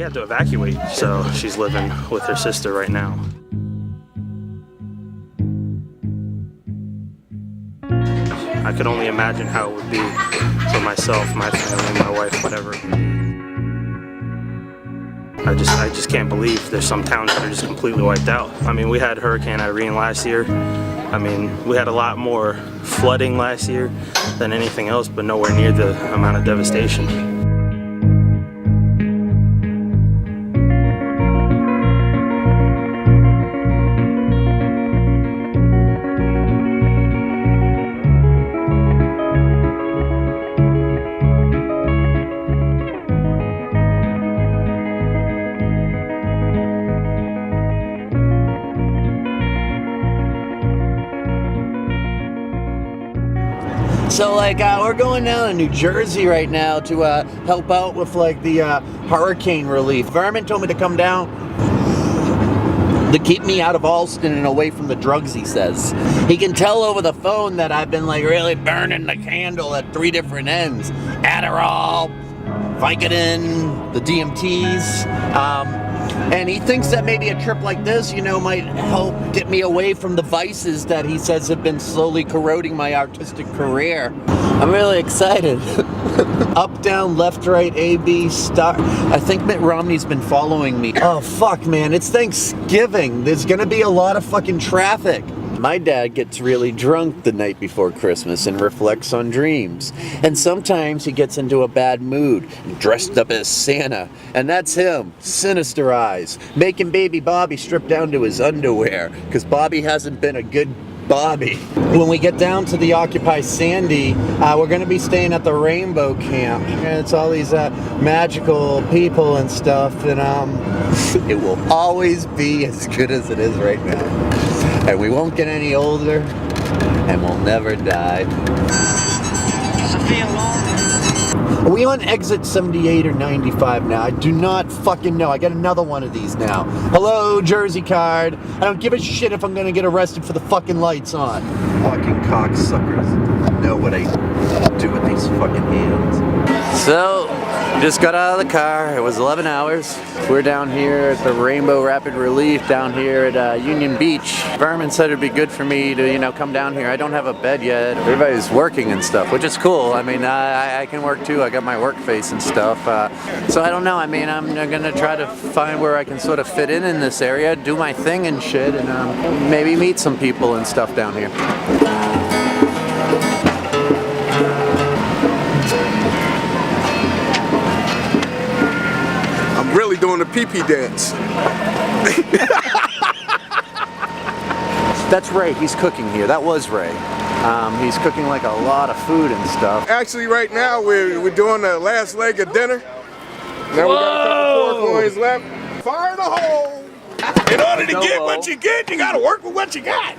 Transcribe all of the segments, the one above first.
had to evacuate, so she's living with her sister right now. I could only imagine how it would be for myself, my family, my wife, whatever. I just can't believe there's some towns that are just completely wiped out. I mean, we had Hurricane Irene last year. I mean, we had a lot more flooding last year than anything else, but nowhere near the amount of devastation. So like we're going down to New Jersey right now to help out with like the hurricane relief. Vermin told me to come down to keep me out of Alston and away from the drugs, he says. He can tell over the phone that I've been like really burning the candle at 3 different ends. Adderall, Vicodin, the DMTs. And he thinks that maybe a trip like this, you know, might help get me away from the vices that he says have been slowly corroding my artistic career. I'm really excited. Up, down, left, right, A, B, start. I think Mitt Romney's been following me. Oh, fuck, man. It's Thanksgiving. There's gonna be a lot of fucking traffic. My dad gets really drunk the night before Christmas and reflects on dreams. And sometimes he gets into a bad mood, dressed up as Santa. And that's him, sinister eyes, making baby Bobby strip down to his underwear, because Bobby hasn't been a good Bobby. When we get down to the Occupy Sandy, we're going to be staying at the Rainbow Camp. And it's all these magical people and stuff. And it will always be as good as it is right now. And we won't get any older, and we'll never die. Are we on exit 78 or 95 now? I do not fucking know. I got another one of these now. Hello, Jersey card. I don't give a shit if I'm gonna get arrested for the fucking lights on. Fucking cocksuckers know what I do with these fucking hands. So, just got out of the car. It was 11 hours. We're down here at the Rainbow Rapid Relief down here at Union Beach. Vermin said it'd be good for me to, you know, come down here. I don't have a bed yet. Everybody's working and stuff, which is cool. I mean, I can work too. I got my work face and stuff. So I don't know. I mean, I'm gonna try to find where I can sort of fit in this area, do my thing and shit, and maybe meet some people and stuff down here. Really doing the pee-pee dance. That's Ray. He's cooking here. That was Ray. He's cooking like a lot of food and stuff. Actually, right now we're doing the last leg of dinner. Now we got a couple pork loins left. Fire in the hole. In order to get what you get, you gotta work with what you got.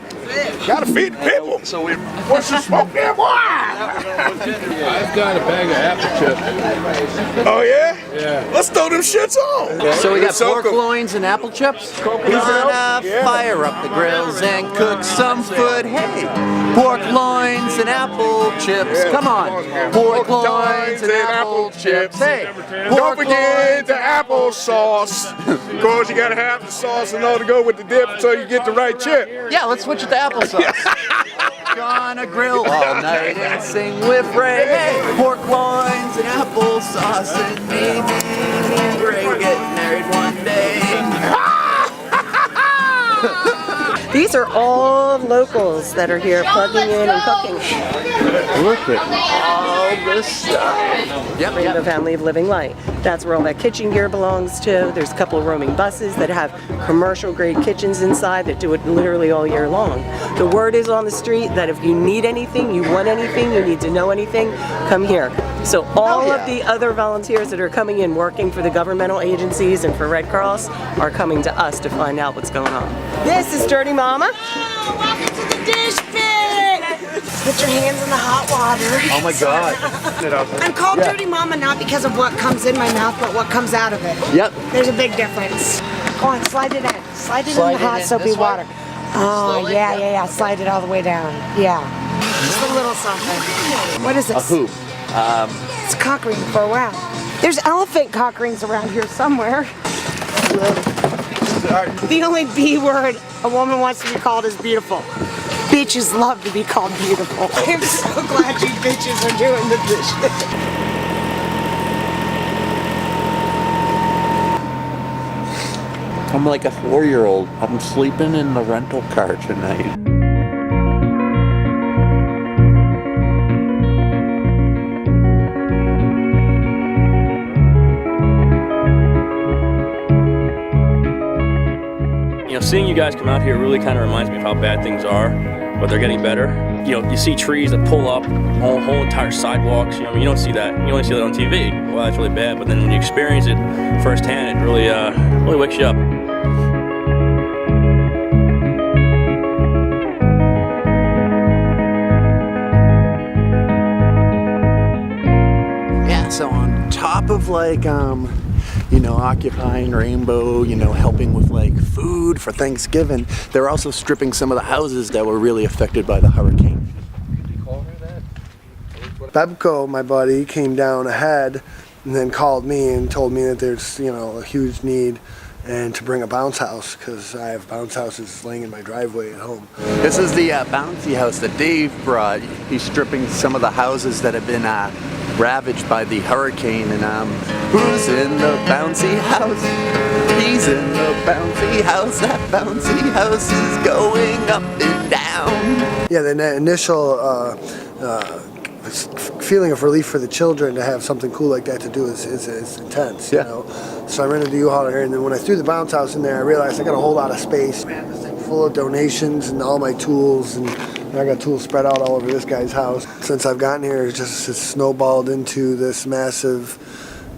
Gotta feed the people. So what's the smoke there, boy? I've got a bag of apple chips. Oh yeah? Yeah. Let's throw them shits on. Okay. So we got pork loins and apple chips. Gonna fire up the grills and cook some food. Hey, pork loins and apple chips. Come on. Pork loins and apple chips. Hey, don't forget the applesauce. Because you gotta have the sauce in order to go with the dip so you get the right chip. Yeah, let's switch it to applesauce. Gonna grill all night and sing with Ray. Hey, pork loins and applesauce and me and Ray get married one day. These are all locals that are here plugging in and cooking. Look at all this stuff. Yep, Rainbow Family of Living Light. That's where all that kitchen gear belongs to. There's a couple of roaming buses that have commercial grade kitchens inside that do it literally all year long. The word is on the street that if you need anything, you want anything, you need to know anything, come here. So all of the other volunteers that are coming in working for the governmental agencies and for Red Cross are coming to us to find out what's going on. This is Dirty Mama. Oh, welcome to the dish pit! Put your hands in the hot water. Oh my God. I'm called Dirty Mama not because of what comes in my mouth, but what comes out of it. Yep. There's a big difference. Go on, slide it in. Slide it in the hot soapy water. Oh, yeah. Slide it all the way down. Yeah. Just a little something. What is this? A hoop. It's cock ring for a wow. There's elephant cock rings around here somewhere. The only B word a woman wants to be called is beautiful. Bitches love to be called beautiful. I'm so glad you bitches are doing this shit. I'm like a 4-year-old. I'm sleeping in the rental car tonight. You know, seeing you guys come out here really kind of reminds me of how bad things are, but they're getting better. You know, you see trees that pull up, whole entire sidewalks. You know, you don't see that. You only see that on TV. Well, that's really bad. But then when you experience it firsthand, it really wakes you up. Yeah. So on top of like you know, occupying Rainbow, you know, helping with like food for Thanksgiving, they're also stripping some of the houses that were really affected by the hurricane. Bebco, my buddy, came down ahead and then called me and told me that there's, you know, a huge need and to bring a bounce house because I have bounce houses laying in my driveway at home. This is the bouncy house that Dave brought. He's stripping some of the houses that have been ravaged by the hurricane, and who's in the bouncy house? He's in the bouncy house. That bouncy house is going up and down. Yeah, the initial feeling of relief for the children to have something cool like that to do is intense, you know. So I rented the U-Haul here, and then when I threw the bounce house in there, I realized I got a whole lot of space. Man, this thing full of donations and all my tools, and I got tools spread out all over this guy's house. Since I've gotten here, it's snowballed into this massive,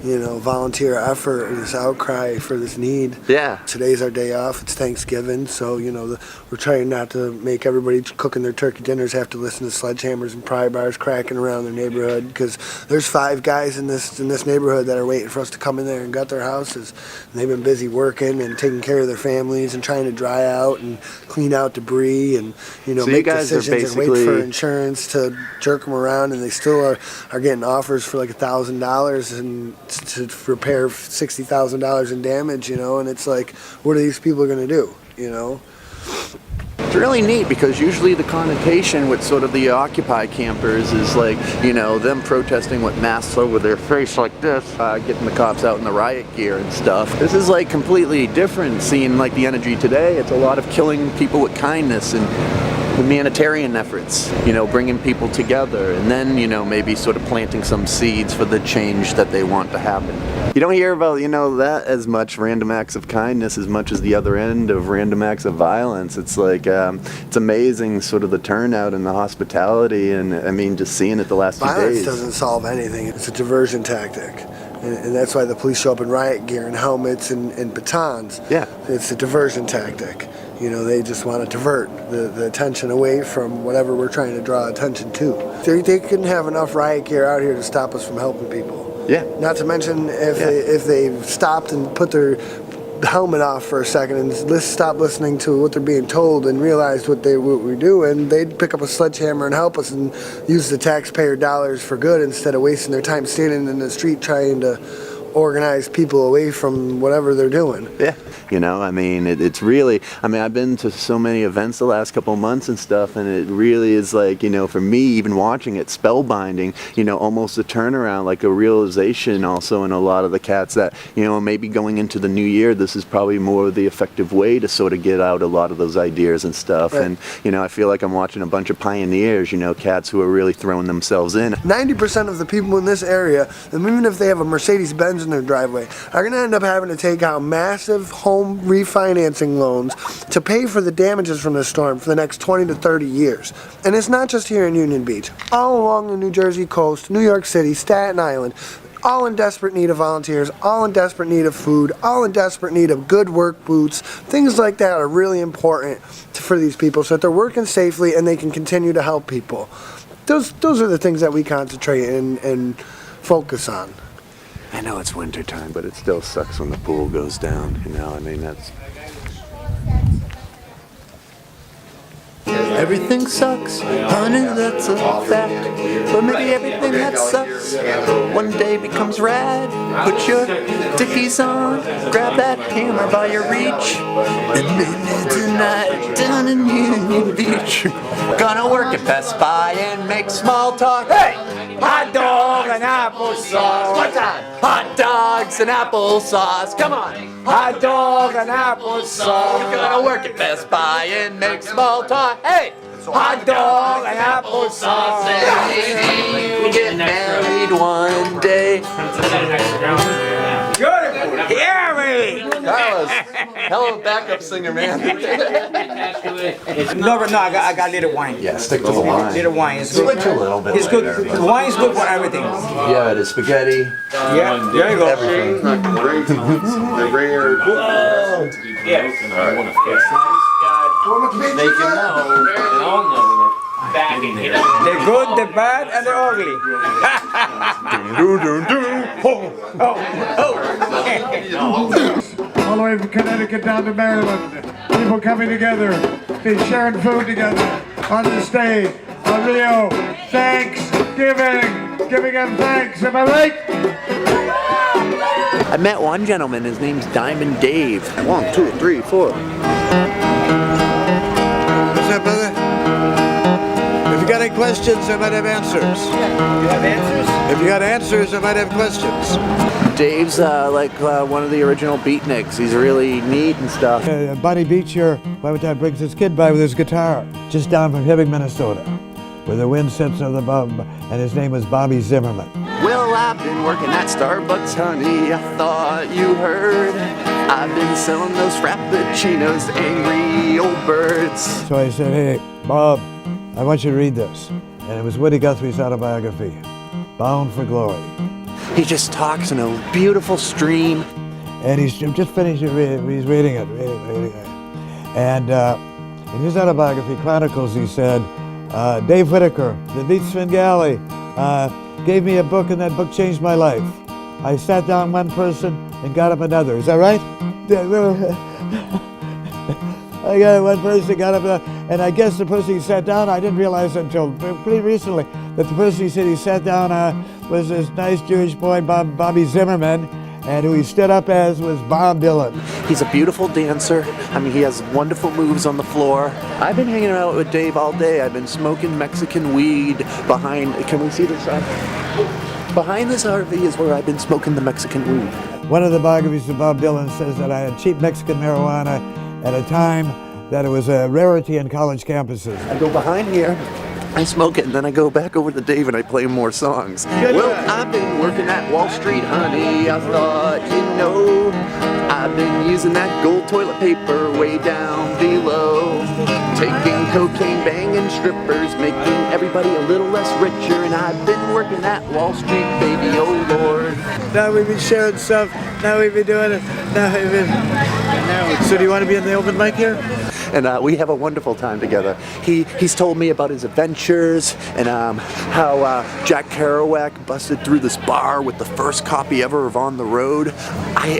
you know, volunteer effort and this outcry for this need. Yeah. Today's our day off. It's Thanksgiving, so, you know, we're trying not to make everybody cooking their turkey dinners have to listen to sledgehammers and pry bars cracking around their neighborhood, because there's 5 guys in this neighborhood that are waiting for us to come in there and gut their houses. And they've been busy working and taking care of their families and trying to dry out and clean out debris and, you know, So make you guys decisions are and wait for basically insurance to jerk them around, and they still are getting offers for like $1,000 and to repair $60,000 in damage, you know, and it's like, what are these people going to do, you know? It's really neat because usually the connotation with sort of the Occupy campers is like, you know, them protesting with masks over their face like this, getting the cops out in the riot gear and stuff. This is like completely different, seeing like the energy today. It's a lot of killing people with kindness and humanitarian efforts, you know, bringing people together, and then, you know, maybe sort of planting some seeds for the change that they want to happen. You don't hear about, you know, that as much, random acts of kindness, as much as the other end of random acts of violence. It's like, it's amazing sort of the turnout and the hospitality, and I mean, just seeing it the last few days. Violence doesn't solve anything. It's a diversion tactic. And that's why the police show up in riot gear and helmets and batons. Yeah. It's a diversion tactic. You know, they just want to divert the attention away from whatever we're trying to draw attention to. They couldn't have enough riot gear out here to stop us from helping people. Yeah. Not to mention if they stopped and put their helmet off for a second and stop listening to what they're being told and realized what we're doing, they'd pick up a sledgehammer and help us and use the taxpayer dollars for good instead of wasting their time standing in the street trying to organize people away from whatever they're doing. Yeah. You know, I mean, it's really, I mean, I've been to so many events the last couple of months and stuff, and it really is like, you know, for me, even watching it, spellbinding, you know, almost a turnaround, like a realization also in a lot of the cats that, you know, maybe going into the new year, this is probably more the effective way to sort of get out a lot of those ideas and stuff. Right. And, you know, I feel like I'm watching a bunch of pioneers, you know, cats who are really throwing themselves in. 90% of the people in this area, and even if they have a Mercedes-Benz in their driveway, are going to end up having to take out massive home refinancing loans to pay for the damages from the storm for the next 20 to 30 years. And it's not just here in Union Beach. All along the New Jersey coast, New York City, Staten Island, all in desperate need of volunteers, all in desperate need of food, all in desperate need of good work boots. Things like that are really important for these people so that they're working safely and they can continue to help people. Those are the things that we concentrate and focus on. I know it's winter time, but it still sucks when the pool goes down, you know, I mean, that's... Everything sucks, honey, that's a fact. But maybe everything that sucks one day becomes rad. Put your dickies on, grab that hammer by your reach, and meet me tonight down in Union Beach. Gonna work at Best Buy and make small talk. Hey! Hot dog and applesauce. One time. Hot dogs and applesauce. Come on. Hot dog and applesauce. Gonna work at Best Buy and make small talk. Hey! Hot dog and applesauce. Maybe we get married one day. Hear me! That was hell of a backup singer, man. No, I got a little wine. Yeah, stick to the wine. Little wine is good. Switch a little bit. It's good. The wine is good for everything. Yeah, the spaghetti. Yeah, there you go. Everything. The good, the bad, and the ugly. All the way from Connecticut down to Maryland. People coming together, sharing food together on this day on Rio. Thanksgiving, giving them thanks. Am I right? I met one gentleman. His name's Diamond Dave. 1, 2, 3, 4. What's up, brother? If you got any questions, I might have answers. You have answers? If you got answers, I might have questions. Dave's like one of the original beatniks. He's really neat and stuff. Buddy Beach here, by the time brings his kid by with his guitar, just down from Hibbing, Minnesota, where the wind sits on the bum, and his name was Bobby Zimmerman. Well, I've been working at Starbucks, honey. I thought you heard. I've been selling those frappuccinos, angry old birds. So I said, hey, Bob, I want you to read this. And it was Woody Guthrie's autobiography, Bound for Glory. He just talks in a beautiful stream. And he's just finished reading it. And in his autobiography chronicles, he said, Dave Whitaker, that beats Svengali, gave me a book, and that book changed my life. I sat down one person and got up another. Is that right? I got one person, got up another. And I guess the person he sat down, I didn't realize until pretty recently that the person he said he sat down was this nice Jewish boy, Bobby Zimmerman, and who he stood up as was Bob Dylan. He's a beautiful dancer. I mean, he has wonderful moves on the floor. I've been hanging out with Dave all day. I've been smoking Mexican weed behind, can we see this? Behind this RV is where I've been smoking the Mexican weed. One of the biographies of Bob Dylan says that I had cheap Mexican marijuana at a time that it was a rarity in college campuses. I go behind here, I smoke it, and then I go back over to Dave and I play more songs. Well, I've been working at Wall Street, honey, I thought you know. I've been using that gold toilet paper way down below. Taking cocaine, banging strippers, making everybody a little less richer. And I've been working at Wall Street, baby, oh Lord. Now we've been sharing stuff, now we've been doing it, So do you want to be in the open mic here? And we have a wonderful time together. He's told me about his adventures and how Jack Kerouac busted through this bar with the first copy ever of On the Road. I'm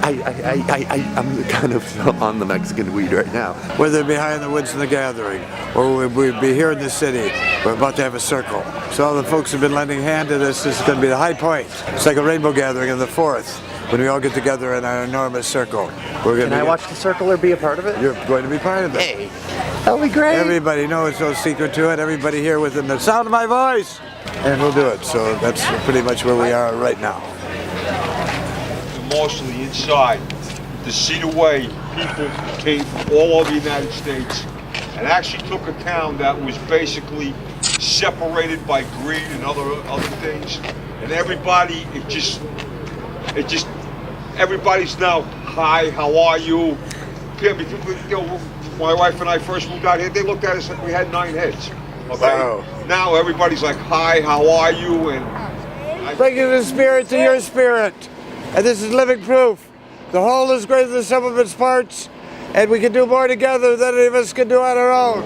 kind of on the Mexican weed right now. Whether behind the woods in the gathering, or we'd be here in the city, we're about to have a circle. So all the folks have been lending a hand to this. This is going to be the high point. It's like a rainbow gathering on the 4th, when we all get together in an enormous circle. Can I watch the circle or be a part of it? You're going to be part of it. Hey, that'll be great. Everybody knows no secret to it. Everybody here within the sound of my voice. And we'll do it. So that's pretty much where we are right now. Emotionally inside to see the way people came from all over the United States and actually took a town that was basically separated by greed and other things. And everybody, everybody's now, hi, how are you? My wife and I first moved out here, they looked at us like we had 9 heads. Okay? Wow. Now everybody's like, hi, how are you? And Bringing the spirit to your spirit. And this is living proof. The whole is greater than the sum of its parts, and we can do more together than any of us can do on our own.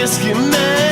whiskey man.